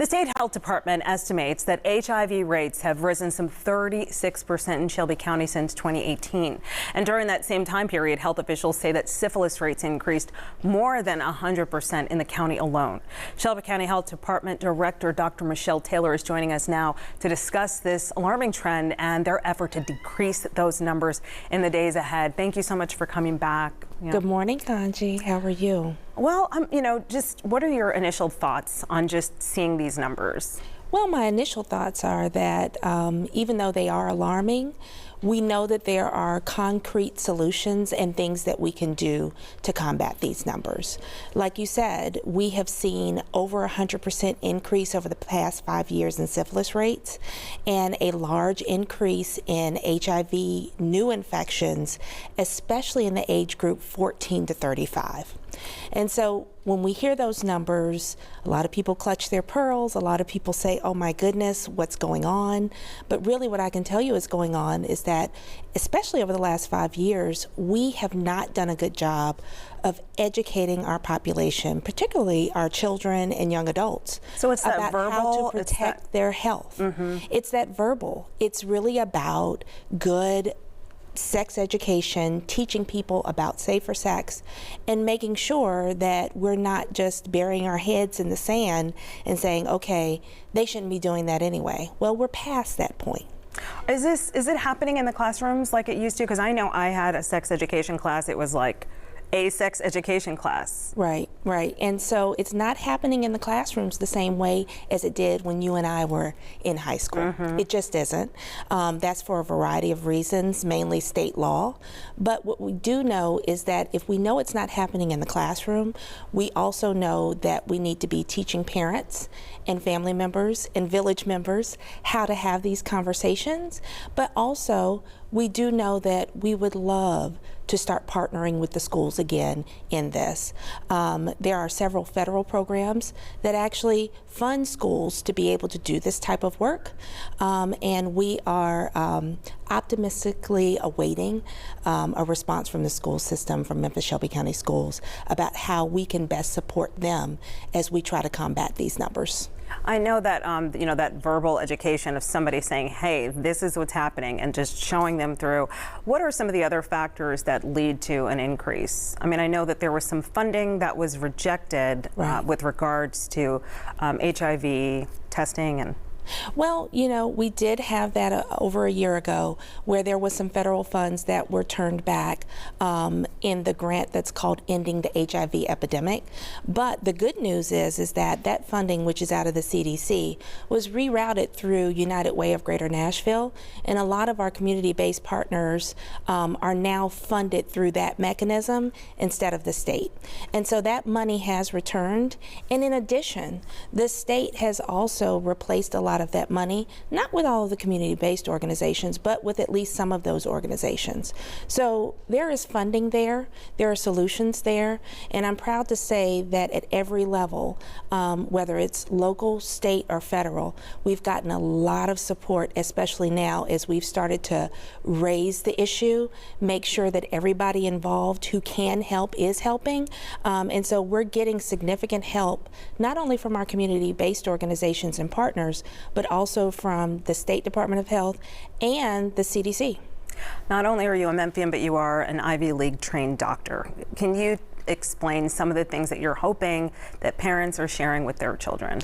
The state health department estimates that HIV rates have risen some 36% in Shelby County since 2018. And during that same time period, health officials say that syphilis rates increased more than 100% in the county alone. Shelby County Health Department Director Dr. Michelle Taylor is joining us now to discuss this alarming trend and their effort to decrease those numbers in the days ahead. Thank you so much for coming back. Good morning, Kanji. How are you? Well, just what are your initial thoughts on just seeing these numbers? Well, my initial thoughts are that even though they are alarming, we know that there are concrete solutions and things that we can do to combat these numbers. Like you said, we have seen over 100% increase over the past 5 years in syphilis rates and a large increase in HIV new infections, especially in the age group 14 to 35. And so when we hear those numbers, a lot of people clutch their pearls. A lot of people say, oh my goodness, what's going on? But really what I can tell you is going on is that, especially over the last 5 years, we have not done a good job of educating our population, particularly our children and young adults. So it's that about verbal, how to protect their health. Mm-hmm. It's that verbal. It's really about good sex education, teaching people about safer sex, and making sure that we're not just burying our heads in the sand and saying, okay, they shouldn't be doing that anyway. Well, we're past that point. Is it happening in the classrooms like it used to? Because I know I had a sex education class. It was like a sex education class. Right. And so it's not happening in the classrooms the same way as it did when you and I were in high school. Mm-hmm. It just isn't. That's for a variety of reasons, mainly state law. But what we do know is that if we know it's not happening in the classroom, we also know that we need to be teaching parents and family members and village members how to have these conversations. But also, we do know that we would love to start partnering with the schools again in this. There are several federal programs that actually fund schools to be able to do this type of work. And we are optimistically awaiting a response from the school system, from Memphis Shelby County Schools, about how we can best support them as we try to combat these numbers. I know that, that verbal education of somebody saying, hey, this is what's happening, and just showing them through. What are some of the other factors that lead to an increase? I mean, I know that there was some funding that was rejected with regards to HIV testing and... Well, we did have that over a year ago where there was some federal funds that were turned back in the grant that's called Ending the HIV Epidemic. But the good news is that that funding, which is out of the CDC, was rerouted through United Way of Greater Nashville, and a lot of our community-based partners are now funded through that mechanism instead of the state. And so that money has returned. And in addition, the state has also replaced a lot of that money, not with all of the community-based organizations, but with at least some of those organizations. So there is funding there are solutions there, and I'm proud to say that at every level, whether it's local, state, or federal, we've gotten a lot of support, especially now as we've started to raise the issue, make sure that everybody involved who can help is helping, and so we're getting significant help, not only from our community-based organizations and partners, but also from the State Department of Health and the CDC. Not only are you a Memphian, but you are an Ivy League trained doctor. Can you explain some of the things that you're hoping that parents are sharing with their children?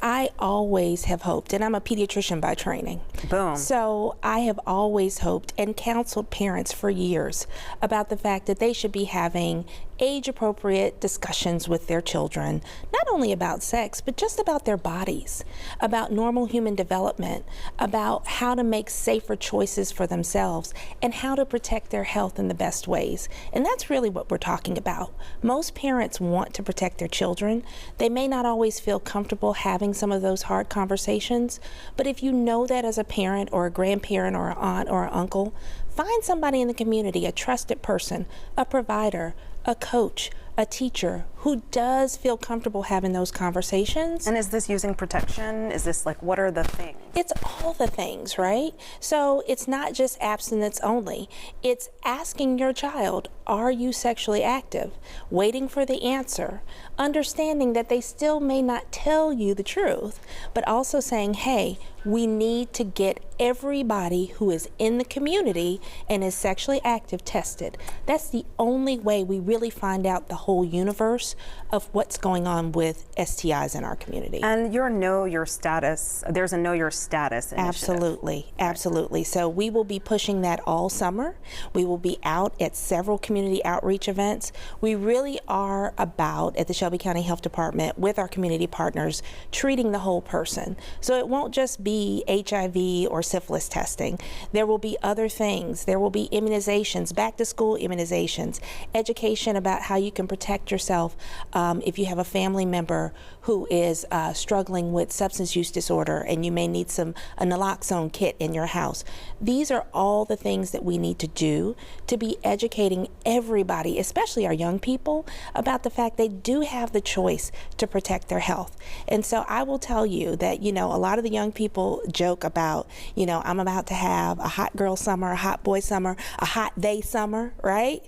I always have hoped, and I'm a pediatrician by training. Boom. So I have always hoped and counseled parents for years about the fact that they should be having age-appropriate discussions with their children, not only about sex, but just about their bodies, about normal human development, about how to make safer choices for themselves, and how to protect their health in the best ways. And that's really what we're talking about. Most parents want to protect their children. They may not always feel comfortable having some of those hard conversations, but if you know that as a parent or a grandparent or an aunt or an uncle, find somebody in the community, a trusted person, a provider, a coach, a teacher who does feel comfortable having those conversations. And is this using protection? Is this like, what are the things? It's all the things, right? So it's not just abstinence only. It's asking your child, are you sexually active? Waiting for the answer, understanding that they still may not tell you the truth, but also saying, hey, we need to get everybody who is in the community and is sexually active tested. That's the only way we really find out the whole universe of what's going on with STIs in our community. And there's a Know Your Status initiative. Absolutely, absolutely. So we will be pushing that all summer. We will be out at several community outreach events. We really are about, at the Shelby County Health Department, with our community partners, treating the whole person. So it won't just be HIV or syphilis testing. There will be other things. There will be immunizations, back to school immunizations, education about how you can protect yourself if you have a family member who is struggling with substance use disorder and you may need a naloxone kit in your house. These are all the things that we need to do to be educating everybody, especially our young people, about the fact they do have the choice to protect their health. And so I will tell you that, a lot of the young people joke about, I'm about to have a hot girl summer, a hot boy summer, a hot they summer, right?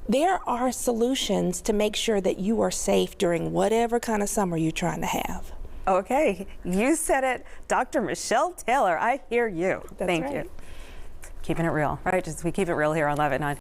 There are solutions to make sure that you are safe during whatever kind of summer you're trying to have. Okay, you said it, Dr. Michelle Taylor. I hear you. That's Thank right. you. Keeping it real, right? We keep it real here on Live at 9.